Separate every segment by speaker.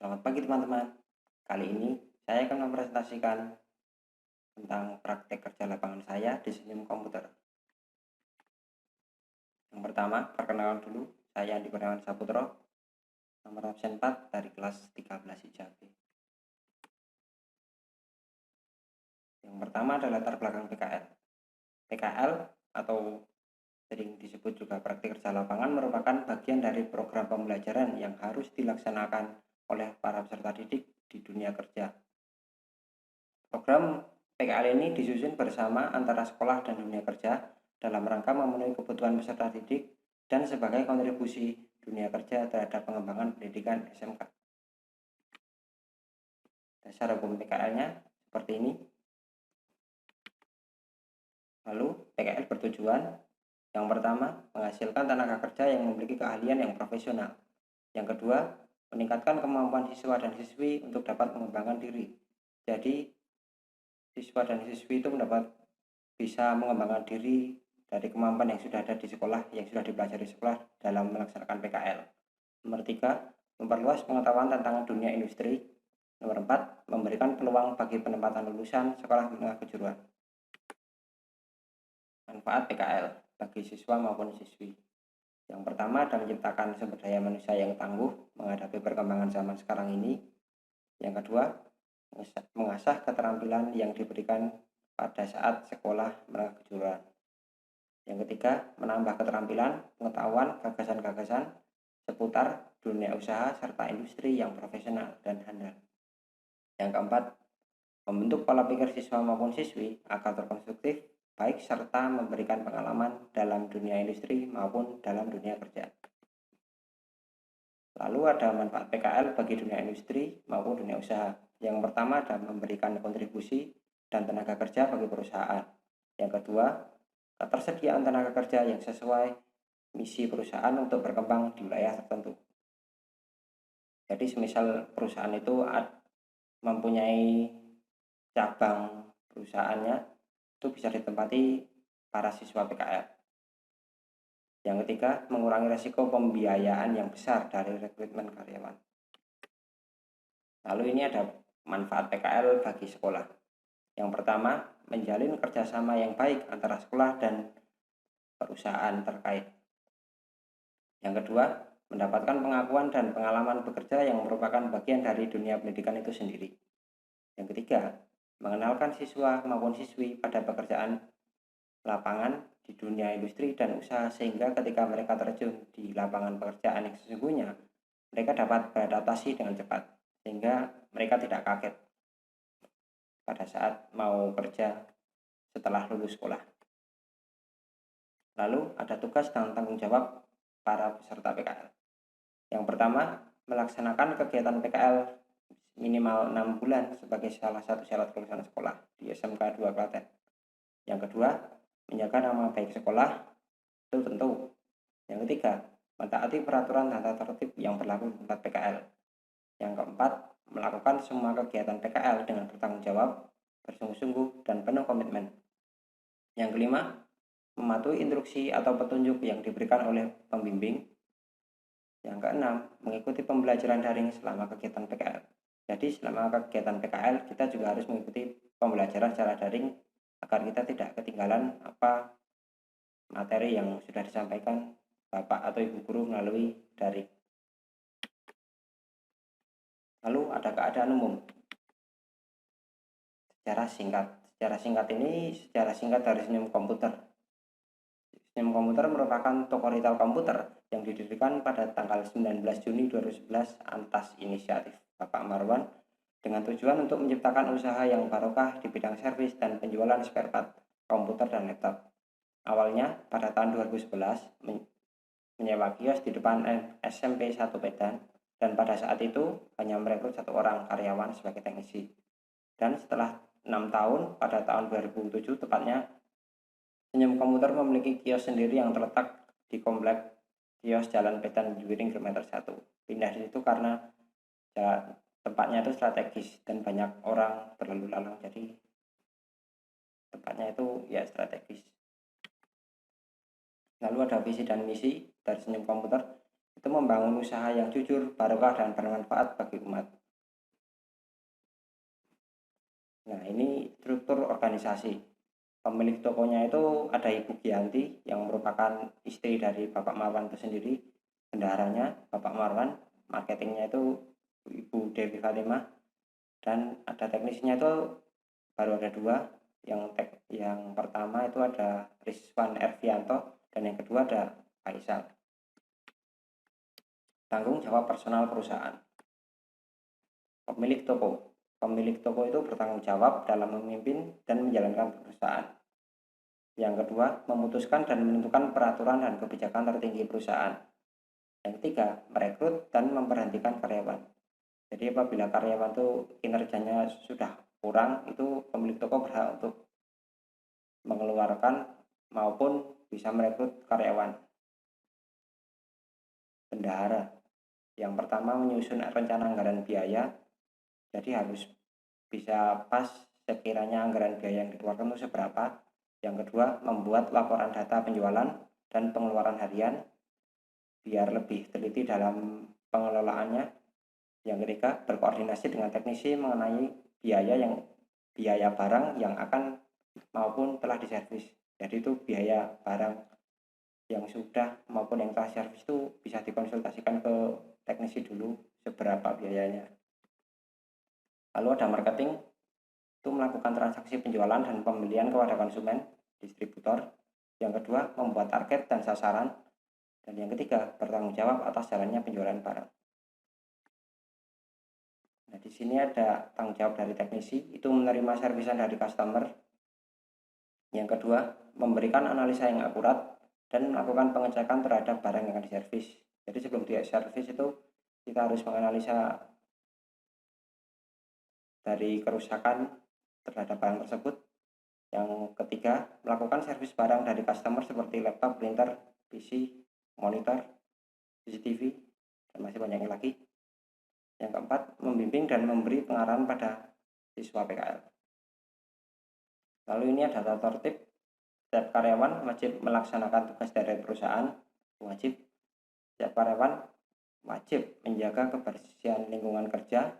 Speaker 1: Selamat pagi teman-teman. Kali ini saya akan mempresentasikan tentang praktek kerja lapangan saya di Senyum Komputer. Yang pertama, perkenalan dulu. Saya Andi Kurniawan Saputro, nomor absen 4 dari kelas 13 IJB. Yang pertama adalah latar belakang PKL. PKL atau sering disebut juga praktik kerja lapangan merupakan bagian dari program pembelajaran yang harus dilaksanakan oleh para peserta didik di dunia kerja. Program PKL ini disusun bersama antara sekolah dan dunia kerja dalam rangka memenuhi kebutuhan peserta didik dan sebagai kontribusi dunia kerja terhadap pengembangan pendidikan SMK. Dasar hukum PKL-nya seperti ini. Lalu PKL bertujuan yang pertama, menghasilkan tenaga kerja yang memiliki keahlian yang profesional. Yang kedua, meningkatkan kemampuan siswa dan siswi untuk dapat mengembangkan diri. Jadi, siswa dan siswi itu bisa mengembangkan diri dari kemampuan yang sudah ada di sekolah, yang sudah dipelajari sekolah dalam melaksanakan PKL. Nomor 3, memperluas pengetahuan tentang dunia industri. Nomor 4, memberikan peluang bagi penempatan lulusan sekolah menengah kejuruan. Manfaat PKL bagi siswa maupun siswi. Yang pertama adalah menciptakan sumber daya manusia yang tangguh menghadapi perkembangan zaman sekarang ini. Yang kedua, mengasah keterampilan yang diberikan pada saat sekolah menengah kejuruan. Yang ketiga, menambah keterampilan, pengetahuan, gagasan-gagasan seputar dunia usaha serta industri yang profesional dan handal. Yang keempat, membentuk pola pikir siswa maupun siswi agar terkonstruktif, baik serta memberikan pengalaman dalam dunia industri maupun dalam dunia kerja. Lalu ada manfaat PKL bagi dunia industri maupun dunia usaha. Yang pertama adalah memberikan kontribusi dan tenaga kerja bagi perusahaan. Yang kedua, ketersediaan tenaga kerja yang sesuai misi perusahaan untuk berkembang di wilayah tertentu. Jadi semisal perusahaan itu mempunyai cabang perusahaannya, itu bisa ditempati para siswa PKL. Yang ketiga, mengurangi risiko pembiayaan yang besar dari rekrutmen karyawan. Lalu ini ada manfaat PKL bagi sekolah. Yang pertama, menjalin kerjasama yang baik antara sekolah dan perusahaan terkait. Yang kedua, mendapatkan pengakuan dan pengalaman bekerja yang merupakan bagian dari dunia pendidikan itu sendiri. Yang ketiga, mengenalkan siswa maupun siswi pada pekerjaan lapangan di dunia industri dan usaha sehingga ketika mereka terjun di lapangan pekerjaan yang sesungguhnya, mereka dapat beradaptasi dengan cepat sehingga mereka tidak kaget pada saat mau kerja setelah lulus sekolah. Lalu ada tugas dan tanggung jawab para peserta PKL. Yang pertama, melaksanakan kegiatan PKL minimal 6 bulan sebagai salah satu syarat kelulusan sekolah di SMK 2 Klaten. Yang kedua, menjaga nama baik sekolah, itu tentu. Yang ketiga, mentaati peraturan dan tata tertib yang berlaku di tempat PKL. Yang keempat, melakukan semua kegiatan PKL dengan bertanggung jawab, bersungguh-sungguh, dan penuh komitmen. Yang kelima, mematuhi instruksi atau petunjuk yang diberikan oleh pembimbing. Yang keenam, mengikuti pembelajaran daring selama kegiatan PKL. Jadi selama kegiatan PKL kita juga harus mengikuti pembelajaran secara daring agar kita tidak ketinggalan apa materi yang sudah disampaikan Bapak atau Ibu Guru melalui daring. Lalu ada keadaan umum. Secara singkat ini secara singkat dari Senyum Komputer. Senyum Komputer merupakan toko retail komputer yang didirikan pada tanggal 19 Juni 2011 atas inisiatif Bapak Marwan dengan tujuan untuk menciptakan usaha yang barokah di bidang servis dan penjualan spare part komputer dan laptop. Awalnya pada tahun 2011 menyewa kios di depan SMP 1 Medan dan pada saat itu hanya merekrut 1 orang karyawan sebagai teknisi. Dan setelah 6 tahun pada tahun 2007 tepatnya, Senyum Komputer memiliki kios sendiri yang terletak di komplek kios Jalan Medan Wiring kilometer 1. Pindah di situ karena tempatnya itu strategis dan banyak orang berlalu lalang, jadi tempatnya itu ya strategis. Lalu ada visi dan misi dari Senyum Komputer, itu membangun usaha yang jujur, barokah, dan bermanfaat bagi umat. Nah, ini struktur organisasi. Pemilik tokonya itu ada Ibu Gianti yang merupakan istri dari Bapak Marwan itu sendiri, bendaharanya Bapak Marwan, marketingnya itu Ibu Devi Fatimah, dan ada teknisnya itu baru ada dua. Yang pertama itu ada Rizwan Ervianto dan yang kedua ada Faisal. Tanggung jawab personal perusahaan. Pemilik toko itu bertanggung jawab dalam memimpin dan menjalankan perusahaan. Yang kedua, memutuskan dan menentukan peraturan dan kebijakan tertinggi perusahaan. Yang ketiga, merekrut dan memberhentikan karyawan. Jadi apabila karyawan itu kinerjanya sudah kurang, itu pemilik toko berhak untuk mengeluarkan maupun bisa merekrut karyawan. Bendahara. Yang pertama, menyusun rencana anggaran biaya. Jadi harus bisa pas sekiranya anggaran biaya yang dikeluarkan itu seberapa. Yang kedua, membuat laporan data penjualan dan pengeluaran harian biar lebih teliti dalam pengelolaannya. Yang ketiga, berkoordinasi dengan teknisi mengenai biaya barang yang akan maupun telah diservis. Jadi itu biaya barang yang sudah maupun yang telah servis itu bisa dikonsultasikan ke teknisi dulu seberapa biayanya. Lalu ada marketing, itu melakukan transaksi penjualan dan pembelian kepada konsumen, distributor. Yang kedua, membuat target dan sasaran. Dan yang ketiga, bertanggung jawab atas jalannya penjualan barang. Nah, di sini ada tanggung jawab dari teknisi, itu menerima servisan dari customer. Yang kedua, memberikan analisa yang akurat dan melakukan pengecekan terhadap barang yang akan diservis. Jadi sebelum diservis itu kita harus menganalisa dari kerusakan terhadap barang tersebut. Yang ketiga, melakukan servis barang dari customer seperti laptop, printer, PC, monitor, CCTV, dan masih banyak lagi. Yang keempat, membimbing dan memberi pengarahan pada siswa PKL. Lalu ini ada tata tertib. Setiap karyawan wajib melaksanakan tugas dari perusahaan. Setiap karyawan wajib menjaga kebersihan lingkungan kerja.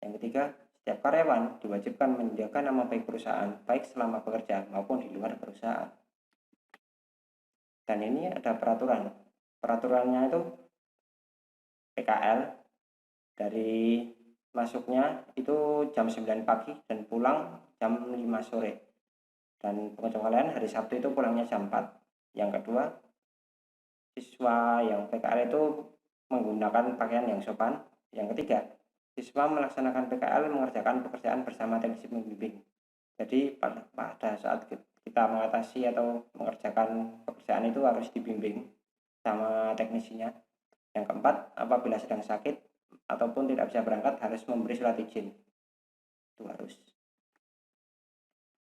Speaker 1: Yang ketiga, setiap karyawan diwajibkan menjaga nama baik perusahaan, baik selama bekerja maupun di luar perusahaan. Dan ini ada peraturan. Peraturannya itu PKL dari masuknya itu jam 9 pagi dan pulang jam 5 sore. Dan pengecualian hari Sabtu itu pulangnya jam 4. Yang kedua, siswa yang PKL itu menggunakan pakaian yang sopan. Yang ketiga, siswa melaksanakan PKL mengerjakan pekerjaan bersama teknisi pembimbing. Jadi pada saat kita mengatasi atau mengerjakan pekerjaan itu harus dibimbing sama teknisinya. Yang keempat, apabila sedang sakit ataupun tidak bisa berangkat harus memberi surat izin. Itu harus.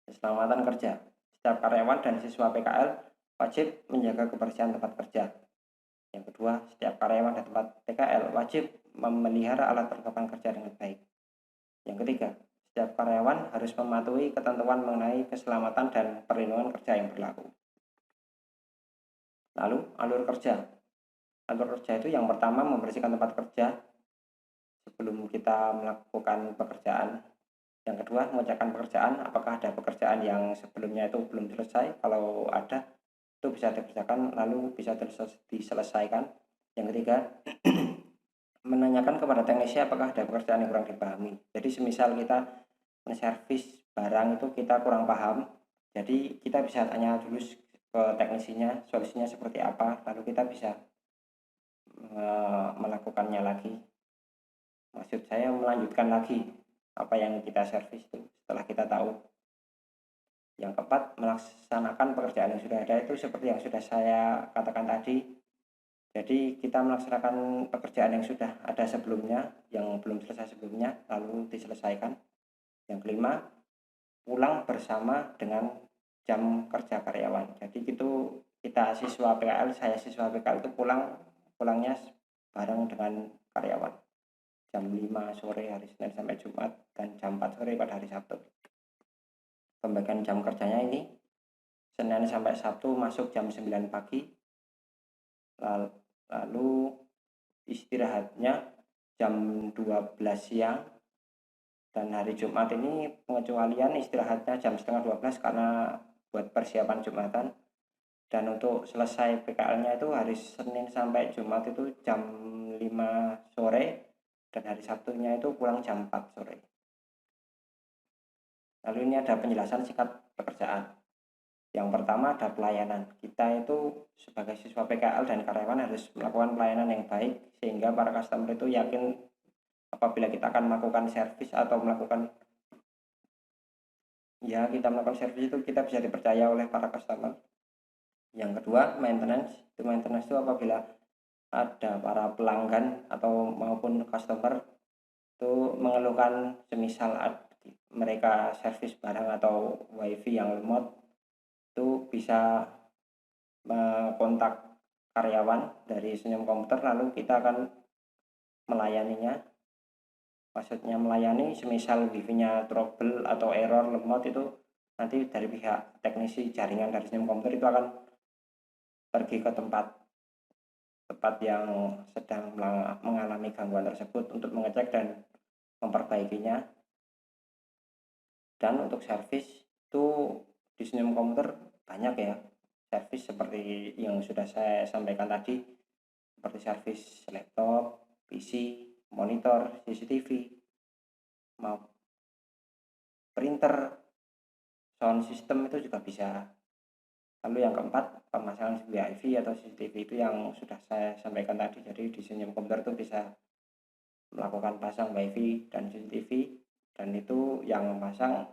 Speaker 1: Keselamatan kerja. Setiap karyawan dan siswa PKL wajib menjaga kebersihan tempat kerja. Yang kedua, setiap karyawan dan tempat PKL wajib memelihara alat perlengkapan kerja dengan baik. Yang ketiga, setiap karyawan harus mematuhi ketentuan mengenai keselamatan dan perlindungan kerja yang berlaku. Lalu, alur kerja. Alur kerja itu yang pertama membersihkan tempat kerja sebelum kita melakukan pekerjaan. Yang kedua, mengecekkan pekerjaan, apakah ada pekerjaan yang sebelumnya itu belum selesai. Kalau ada, itu bisa dikerjakan lalu bisa diselesaikan. Yang ketiga, menanyakan kepada teknisi apakah ada pekerjaan yang kurang dipahami. Jadi semisal kita menservis barang itu kita kurang paham, jadi kita bisa tanya dulu ke teknisinya solusinya seperti apa, lalu kita bisa melakukannya lagi. Maksud saya melanjutkan lagi apa yang kita servis itu setelah kita tahu. Yang keempat, melaksanakan pekerjaan yang sudah ada itu seperti yang sudah saya katakan tadi. Jadi kita melaksanakan pekerjaan yang sudah ada sebelumnya, yang belum selesai sebelumnya, lalu diselesaikan. Yang kelima, pulang bersama dengan jam kerja karyawan. Jadi itu kita siswa PKL, saya siswa PKL itu pulangnya bareng dengan karyawan. Jam 5 sore hari Senin sampai Jumat dan jam 4 sore pada hari Sabtu. Pembagian jam kerjanya ini Senin sampai Sabtu masuk jam 9 pagi. lalu istirahatnya jam 12 siang, dan hari Jumat ini pengecualian istirahatnya jam setengah 12 karena buat persiapan Jumatan. Dan untuk selesai PKL-nya itu hari Senin sampai Jumat itu jam 5 sore, dan hari Sabtunya itu pulang jam 4 sore. Lalu ini ada penjelasan singkat pekerjaan. Yang pertama ada pelayanan. Kita itu sebagai siswa PKL dan karyawan harus melakukan pelayanan yang baik sehingga para customer itu yakin apabila kita akan melakukan servis atau kita melakukan servis itu kita bisa dipercaya oleh para customer. Yang kedua, maintenance. Maintenance itu apabila ada para pelanggan atau maupun customer itu mengeluhkan semisal mereka servis barang atau wifi yang lemot, itu bisa kontak karyawan dari Senyum Komputer, lalu kita akan melayaninya. Maksudnya melayani semisal wifi-nya trouble atau error lemot, itu nanti dari pihak teknisi jaringan dari Senyum Komputer itu akan pergi ke tempat yang sedang mengalami gangguan tersebut untuk mengecek dan memperbaikinya. Dan untuk servis itu di Senyum Komputer banyak ya servis seperti yang sudah saya sampaikan tadi, seperti servis laptop, PC, monitor, CCTV, printer, sound system itu juga bisa. Lalu yang keempat, pemasangan wifi atau CCTV itu yang sudah saya sampaikan tadi. Jadi di Senyum Komputer itu bisa melakukan pasang wifi dan CCTV, dan itu yang memasang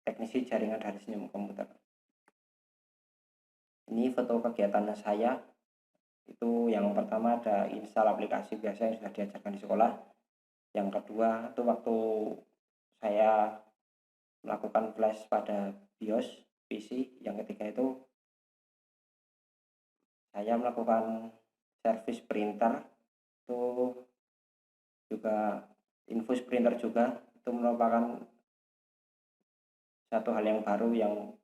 Speaker 1: teknisi jaringan dari Senyum Komputer. Ini foto kegiatan saya. Itu yang pertama ada install aplikasi biasa yang sudah diajarkan di sekolah. Yang kedua itu waktu saya melakukan flash pada BIOS PC. Yang ketiga itu saya melakukan servis printer, itu juga infus printer juga. Itu merupakan satu hal yang baru yang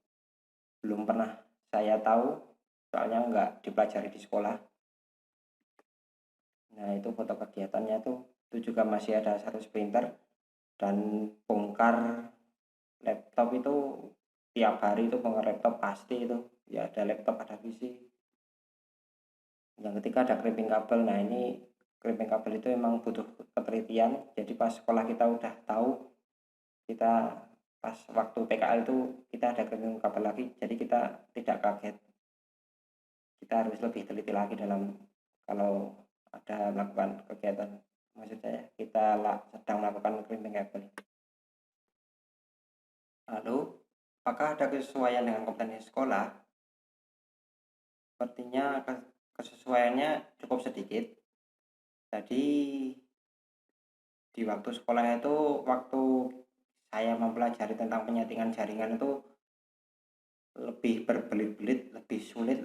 Speaker 1: belum pernah saya tahu, soalnya nggak dipelajari di sekolah. Nah itu foto kegiatannya itu juga masih ada servis printer dan bongkar laptop. Itu tiap hari itu bongkar laptop pasti, itu ya ada laptop ada PC. Yang ketiga ada crimping kabel. Nah ini crimping kabel itu memang butuh ketelitian, jadi pas sekolah kita udah tahu, kita pas waktu PKL itu kita ada crimping kabel lagi, jadi kita tidak kaget. Kita harus lebih teliti lagi dalam kalau ada melakukan kegiatan, maksud saya kita sedang melakukan crimping kabel. Lalu apakah ada kesesuaian dengan kompetensi sekolah? Sepertinya kesesuaiannya cukup sedikit. Jadi di waktu sekolah itu, waktu saya mempelajari tentang penyetingan jaringan itu lebih berbelit-belit, lebih sulit,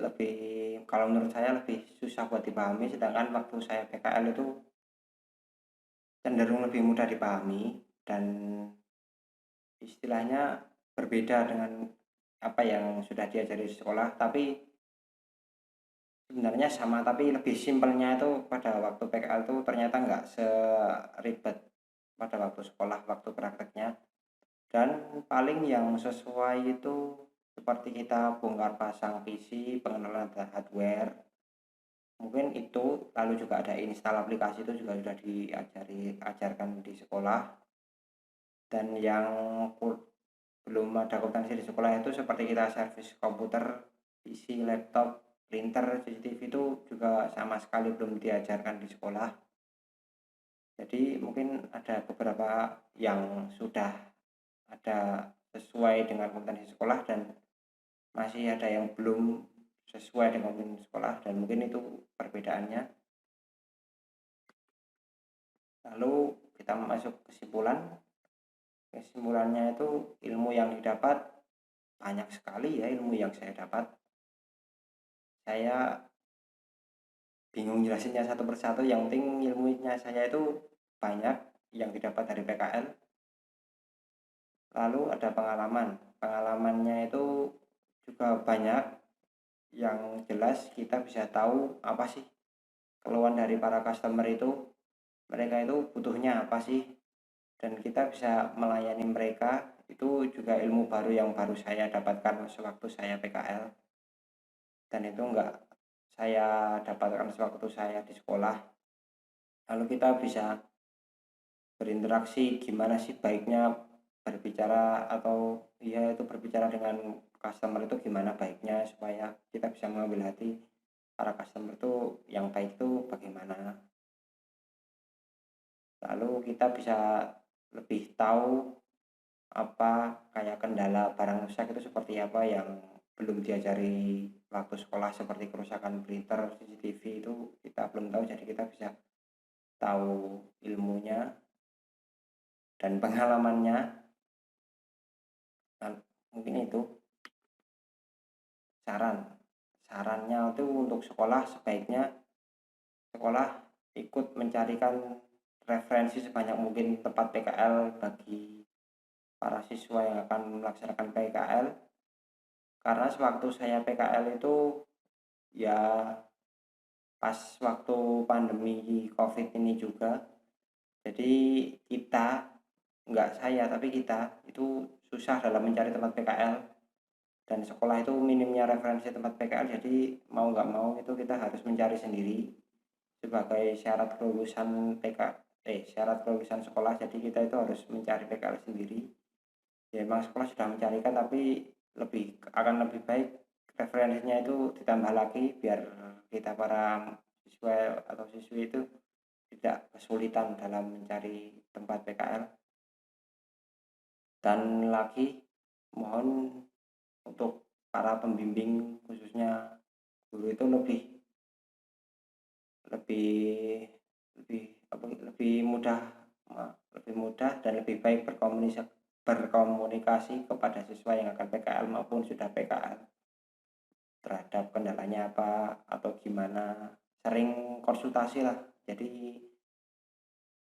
Speaker 1: kalau menurut saya lebih susah buat dipahami. Sedangkan waktu saya PKL itu cenderung lebih mudah dipahami dan istilahnya berbeda dengan apa yang sudah diajari di sekolah, tapi sebenarnya sama, tapi lebih simpelnya itu pada waktu PKL itu ternyata nggak seribet pada waktu sekolah, waktu prakteknya. Dan paling yang sesuai itu seperti kita bongkar pasang PC, pengenalan hardware, mungkin itu. Lalu juga ada install aplikasi, itu juga sudah diajarkan di sekolah. Dan yang belum ada kompetensi di sekolah itu seperti kita servis komputer, PC, laptop, printer, CCTV, itu juga sama sekali belum diajarkan di sekolah. Jadi mungkin ada beberapa yang sudah ada sesuai dengan kompetensi sekolah dan masih ada yang belum sesuai dengan kompetensi sekolah, dan mungkin itu perbedaannya. Lalu kita masuk kesimpulan. Kesimpulannya itu ilmu yang didapat banyak sekali ya, ilmu yang saya dapat. Saya bingung jelasinnya satu persatu, yang penting ilmunya saya itu banyak yang didapat dari PKL. Lalu ada pengalamannya itu juga banyak, yang jelas kita bisa tahu apa sih keluhan dari para customer itu, mereka itu butuhnya apa sih, dan kita bisa melayani mereka. Itu juga ilmu baru yang baru saya dapatkan sewaktu saya PKL, dan itu enggak saya dapatkan sewaktu saya di sekolah. Lalu kita bisa berinteraksi gimana sih baiknya berbicara, atau ya itu berbicara dengan customer itu gimana baiknya supaya kita bisa mengambil hati para customer itu yang baik itu bagaimana. Lalu kita bisa lebih tahu apa kayak kendala barang rusak itu seperti apa yang belum diajari waktu sekolah, seperti kerusakan printer, CCTV itu kita belum tahu, jadi kita bisa tahu ilmunya dan pengalamannya. Nah, mungkin itu sarannya itu untuk sekolah, sebaiknya sekolah ikut mencarikan referensi sebanyak mungkin tempat PKL bagi para siswa yang akan melaksanakan PKL, karena sewaktu saya PKL itu ya pas waktu pandemi COVID ini juga. Jadi kita, enggak saya tapi kita itu susah dalam mencari tempat PKL, dan sekolah itu minimnya referensi tempat PKL, jadi mau nggak mau itu kita harus mencari sendiri sebagai syarat kelulusan syarat kelulusan sekolah. Jadi kita itu harus mencari PKL sendiri. Ya memang sekolah sudah mencarikan, tapi akan lebih baik referensinya itu ditambah lagi biar kita para siswa atau siswi itu tidak kesulitan dalam mencari tempat PKL. Dan lagi mohon untuk para pembimbing, khususnya guru, itu lebih lebih lebih mudah lebih mudah dan lebih baik berkomunikasi kepada siswa yang akan PKL maupun sudah PKL terhadap kendalanya apa atau gimana. Sering konsultasi lah, jadi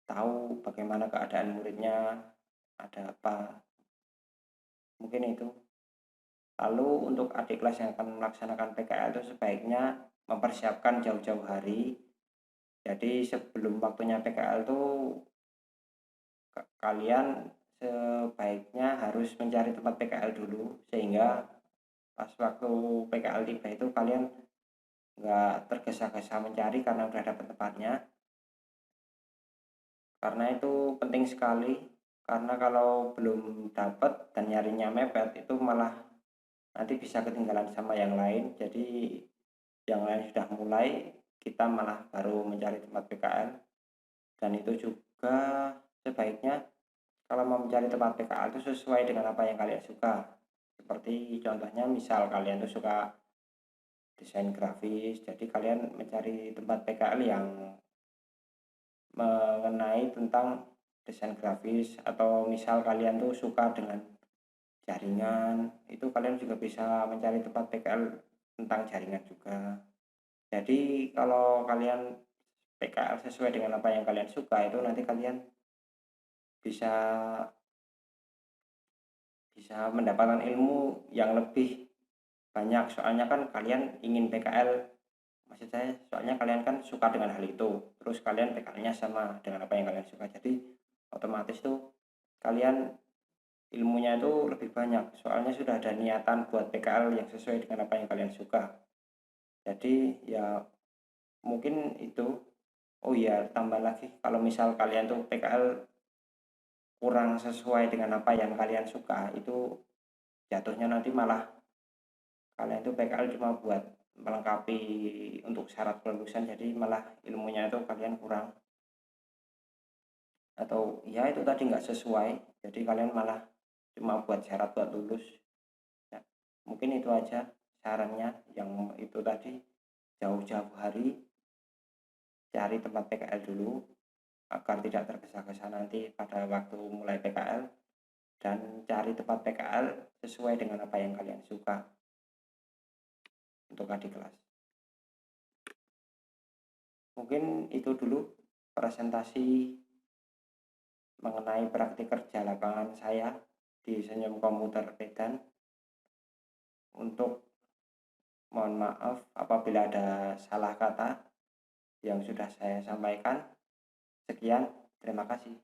Speaker 1: tahu bagaimana keadaan muridnya, ada apa, mungkin itu. Lalu untuk adik kelas yang akan melaksanakan PKL itu sebaiknya mempersiapkan jauh-jauh hari. Jadi sebelum waktunya PKL itu kalian sebaiknya harus mencari tempat PKL dulu, sehingga pas waktu PKL tiba itu kalian nggak tergesa-gesa mencari karena udah dapat tempatnya. Karena itu penting sekali, karena kalau belum dapat dan nyarinya mepet itu malah nanti bisa ketinggalan sama yang lain. Jadi yang lain sudah mulai, kita malah baru mencari tempat PKL. Dan itu juga sebaiknya kalau mau mencari tempat PKL itu sesuai dengan apa yang kalian suka. Seperti contohnya misal kalian tuh suka desain grafis, jadi kalian mencari tempat PKL yang mengenai tentang desain grafis. Atau misal kalian tuh suka dengan jaringan, itu kalian juga bisa mencari tempat PKL tentang jaringan juga. Jadi kalau kalian PKL sesuai dengan apa yang kalian suka, itu nanti kalian bisa bisa mendapatkan ilmu yang lebih banyak. Soalnya kan kalian ingin PKL, maksud saya soalnya kalian kan suka dengan hal itu, terus kalian PKL-nya sama dengan apa yang kalian suka, jadi otomatis tuh kalian ilmunya itu lebih banyak, soalnya sudah ada niatan buat PKL yang sesuai dengan apa yang kalian suka. Jadi ya mungkin itu. Oh iya, tambah lagi, kalau misal kalian tuh PKL kurang sesuai dengan apa yang kalian suka, itu jatuhnya nanti malah kalian itu PKL cuma buat melengkapi untuk syarat kelulusan, jadi malah ilmunya itu kalian kurang, atau ya itu tadi nggak sesuai, jadi kalian malah cuma buat syarat buat lulus. Ya, mungkin itu aja sarannya, yang itu tadi, jauh-jauh hari cari tempat PKL dulu agar tidak tergesa-gesa nanti pada waktu mulai PKL, dan cari tempat PKL sesuai dengan apa yang kalian suka untuk adik kelas. Mungkin itu dulu presentasi mengenai praktik kerja lapangan saya di Senyum Komputer Medan. Untuk mohon maaf apabila ada salah kata, yang sudah saya sampaikan. Sekian, terima kasih.